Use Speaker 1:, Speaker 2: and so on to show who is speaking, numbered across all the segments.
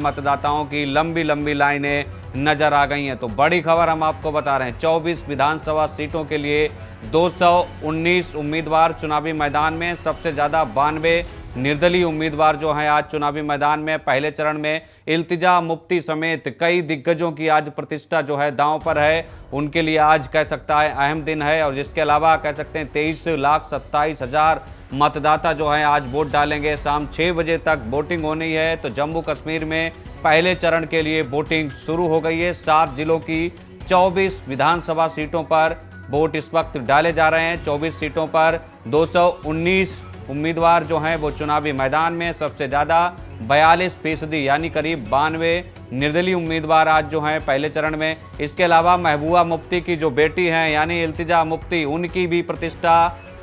Speaker 1: मतदाताओं की लंबी लंबी लाइनें नजर आ गई हैं। तो बड़ी खबर हम आपको बता रहे हैं, 24 विधानसभा सीटों के लिए 219 उम्मीदवार चुनावी मैदान में। सबसे ज्यादा 92 निर्दलीय उम्मीदवार जो हैं आज चुनावी मैदान में। पहले चरण में इल्तिजा मुफ्ती समेत कई दिग्गजों की आज प्रतिष्ठा जो है दांव पर है। उनके लिए आज कह सकता है अहम दिन है। और जिसके अलावा कह सकते हैं 23,27,000 मतदाता जो है आज वोट डालेंगे। शाम 6 बजे तक वोटिंग होनी है। तो जम्मू कश्मीर में पहले चरण के लिए वोटिंग शुरू हो गई है। 7 जिलों की 24 विधानसभा सीटों पर वोट इस वक्त डाले जा रहे हैं। 24 सीटों पर 219 उम्मीदवार जो हैं वो चुनावी मैदान में। सबसे ज़्यादा 42% यानी करीब 92 निर्दलीय उम्मीदवार आज जो हैं पहले चरण में। इसके अलावा महबूबा मुफ्ती की जो बेटी हैं यानी इल्तिजा मुफ्ती, उनकी भी प्रतिष्ठा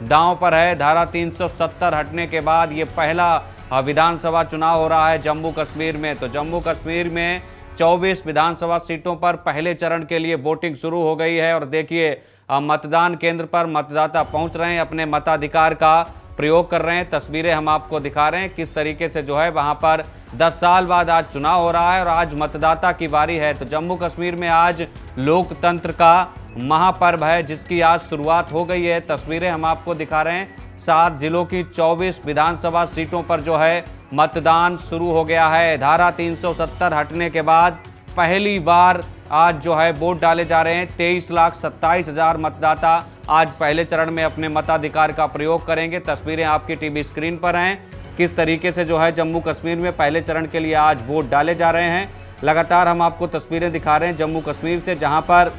Speaker 1: दांव पर है। धारा 370 हटने के बाद ये पहला विधानसभा चुनाव हो रहा है जम्मू कश्मीर में। तो जम्मू कश्मीर में 24 विधानसभा सीटों पर पहले चरण के लिए वोटिंग शुरू हो गई है। और देखिए मतदान केंद्र पर मतदाता पहुंच रहे हैं, अपने मताधिकार का प्रयोग कर रहे हैं। तस्वीरें हम आपको दिखा रहे हैं किस तरीके से जो है वहां पर 10 साल बाद आज चुनाव हो रहा है और आज मतदाता की बारी है। तो जम्मू कश्मीर में आज लोकतंत्र का महापर्व है जिसकी आज शुरुआत हो गई है। तस्वीरें हम आपको दिखा रहे हैं। 7 जिलों की 24 विधानसभा सीटों पर जो है मतदान शुरू हो गया है। धारा 370 हटने के बाद पहली बार आज जो है वोट डाले जा रहे हैं। 23,27,000 मतदाता आज पहले चरण में अपने मताधिकार का प्रयोग करेंगे। तस्वीरें आपकी टीवी स्क्रीन पर हैं किस तरीके से जो है जम्मू कश्मीर में पहले चरण के लिए आज वोट डाले जा रहे हैं। लगातार हम आपको तस्वीरें दिखा रहे हैं जम्मू कश्मीर से, जहां पर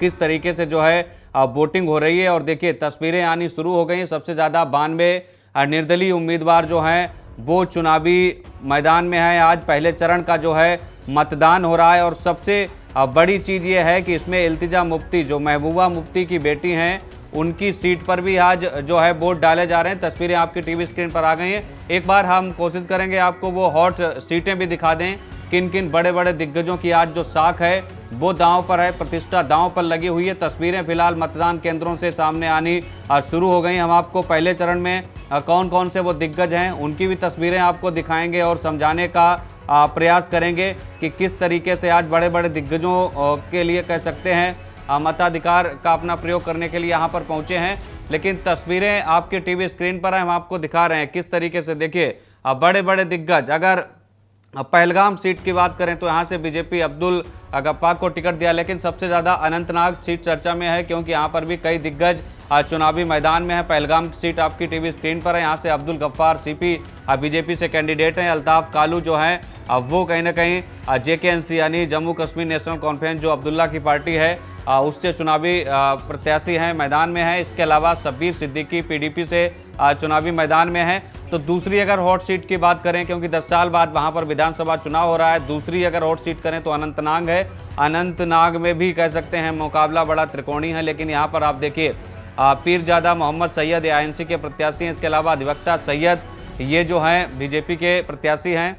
Speaker 1: किस तरीके से जो है वोटिंग हो रही है। और देखिए तस्वीरें आनी शुरू हो गई हैं। सबसे ज़्यादा 92 निर्दलीय उम्मीदवार जो हैं वो चुनावी मैदान में हैं। आज पहले चरण का जो है मतदान हो रहा है। और सबसे बड़ी चीज़ ये है कि इसमें इल्तिजा मुफ्ती जो महबूबा मुफ्ती की बेटी हैं, उनकी सीट पर भी आज जो है वोट डाले जा रहे हैं। तस्वीरें आपकी टीवी स्क्रीन पर आ गई हैं। एक बार हम कोशिश करेंगे आपको वो हॉट सीटें भी दिखा दें, किन किन बड़े बड़े दिग्गजों की आज जो साख है वो दांव पर है, प्रतिष्ठा दांव पर लगी हुई है। तस्वीरें फिलहाल मतदान केंद्रों से सामने आनी शुरू हो गई। हम आपको पहले चरण में कौन कौन से वो दिग्गज हैं उनकी भी तस्वीरें आपको दिखाएंगे और समझाने का प्रयास करेंगे कि किस तरीके से आज बड़े बड़े दिग्गजों के लिए कह सकते हैं मताधिकार का अपना प्रयोग करने के लिए यहाँ पर पहुँचे हैं। लेकिन तस्वीरें आपके टीवी स्क्रीन पर हम आपको दिखा रहे हैं किस तरीके से। देखिए बड़े बड़े दिग्गज, अगर पहलगाम सीट की बात करें तो यहाँ से बीजेपी अब्दुल गफ्फार को टिकट दिया, लेकिन सबसे ज़्यादा अनंतनाग सीट चर्चा में है क्योंकि यहाँ पर भी कई दिग्गज चुनावी मैदान में है। पहलगाम सीट आपकी टीवी स्क्रीन पर है। यहाँ से अब्दुल गफ्फार सीपी बीजेपी से कैंडिडेट हैं। अल्ताफ कालू जो हैं वो कहीं ना कहीं JKNC यानी जम्मू कश्मीर नेशनल कॉन्फ्रेंस जो अब्दुल्ला की पार्टी है उससे चुनावी प्रत्याशी हैं, मैदान में है। इसके अलावा शब्बीर सिद्दीकी PDP से चुनावी मैदान में है। तो दूसरी अगर हॉट सीट की बात करें, क्योंकि 10 साल बाद वहां पर विधानसभा चुनाव हो रहा है, दूसरी अगर हॉट सीट करें तो अनंतनाग है। अनंतनाग में भी कह सकते हैं मुकाबला बड़ा त्रिकोणीय है। लेकिन यहाँ पर आप देखिए पीरजादा मोहम्मद सैयद INC के प्रत्याशी हैं। इसके अलावा अधिवक्ता सैयद ये जो हैं BJP के प्रत्याशी हैं।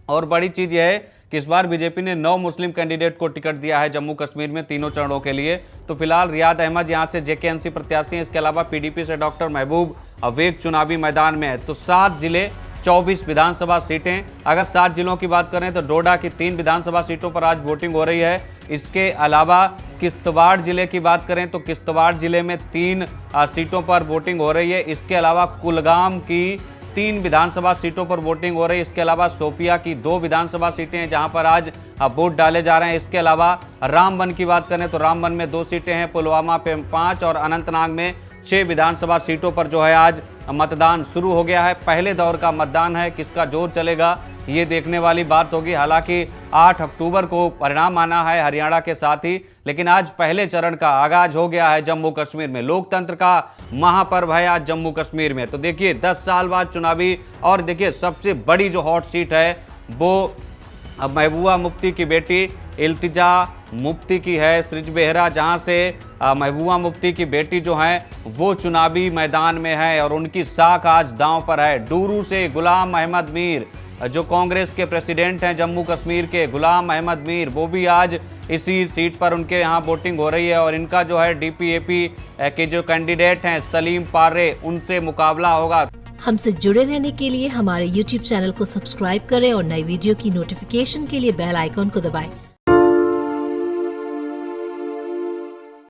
Speaker 1: और बड़ी चीज़ यह है कि इस बार बीजेपी ने 9 मुस्लिम कैंडिडेट को टिकट दिया है जम्मू कश्मीर में तीनों चरणों के लिए। तो फिलहाल रियाद अहमद यहाँ से JKNC प्रत्याशी हैं। इसके अलावा PDP से डॉक्टर महबूब अवेक चुनावी मैदान में है। तो 7 जिले 24 विधानसभा सीटें। अगर 7 जिलों की बात करें तो डोडा की 3 विधानसभा सीटों पर आज वोटिंग हो रही है। इसके अलावा किश्तवाड़ जिले की बात करें तो किश्तवाड़ जिले में 3 सीटों पर वोटिंग हो रही है। इसके अलावा कुलगाम की 3 विधानसभा सीटों पर वोटिंग हो रही है। इसके अलावा शोपिया की 2 विधानसभा सीटें हैं जहां पर आज वोट डाले जा रहे हैं। इसके अलावा रामबन की बात करें तो रामबन में 2 सीटें हैं, पुलवामा पे 5 और अनंतनाग में 6 विधानसभा सीटों पर जो है आज मतदान शुरू हो गया है। पहले दौर का मतदान है, किसका जोर चलेगा ये देखने वाली बात होगी। हालांकि 8 अक्टूबर को परिणाम आना है हरियाणा के साथ ही, लेकिन आज पहले चरण का आगाज हो गया है जम्मू कश्मीर में। लोकतंत्र का महापर्व है आज जम्मू कश्मीर में। तो देखिए 10 साल बाद चुनावी, और देखिए सबसे बड़ी जो हॉट सीट है वो महबूबा मुफ्ती की बेटी इल्तिजा मुफ्ती की है, सृज बेहरा, जहां से महबूबा मुफ्ती की बेटी जो है वो चुनावी मैदान में है और उनकी साख आज दांव पर है। डूरू से गुलाम अहमद मीर जो कांग्रेस के प्रेसिडेंट हैं जम्मू कश्मीर के, गुलाम अहमद मीर, वो भी आज इसी सीट पर उनके यहाँ वोटिंग हो रही है। और इनका जो है DPAP के जो कैंडिडेट हैं सलीम पार्रे, उनसे मुकाबला होगा।
Speaker 2: हमसे जुड़े रहने के लिए हमारे YouTube चैनल को सब्सक्राइब करें और नई वीडियो की नोटिफिकेशन के लिए बेल आइकॉन को दबाएं।